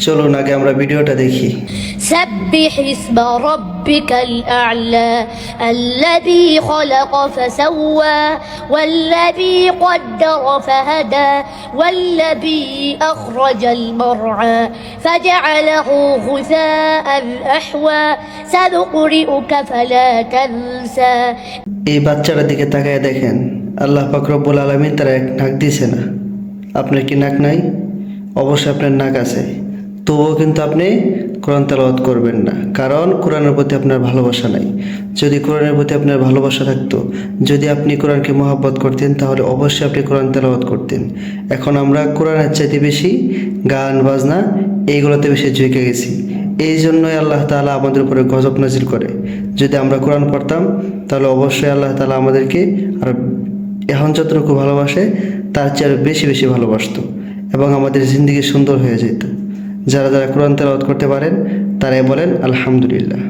চলুন আগে আমরা ভিডিওটা দেখি। سبح اسم ربك الأعلى الذي خلق فسوى والذي قدر فهدى والذي أخرج المرعى فجعله غثاء أحوى سنقرئك فلا تنسى। এই বাচ্চাটার দিকে তাকায় দেখেন, আল্লাহ পাক রব্বুল আলামিন তার এক নাক দিয়েছে না। আপনার কি নাক নাই? অবশ্যই আপনার নাক আছে, তবুও কিন্তু আপনি কোরআন তেলাওয়াত করবেন না, কারণ কোরআনের প্রতি আপনার ভালোবাসা নাই। যদি কোরআনের প্রতি আপনার ভালোবাসা থাকতো, যদি আপনি কোরআনকে মহব্বত করতেন, তাহলে অবশ্যই আপনি কোরআন তেলাওয়াত করতেন। এখন আমরা কোরআনের চাইতে বেশি গান বাজনা এইগুলোতে বেশি ঝুঁকে গেছি। এই জন্যই আল্লাহ তাআলা আমাদের উপরে গজব নাজিল করে। যদি আমরা কোরআন পড়তাম তাহলে অবশ্যই আল্লাহ তাআলা আমাদেরকে আর এখন যতটুকু ভালোবাসে তার চেয়ে আরও বেশি বেশি ভালোবাসতো এবং আমাদের জিন্দেগি সুন্দর হয়ে যেত। যারা যারা কোরআন তেলাওয়াত করতে পারেন তারাই বলেন আলহামদুলিল্লাহ।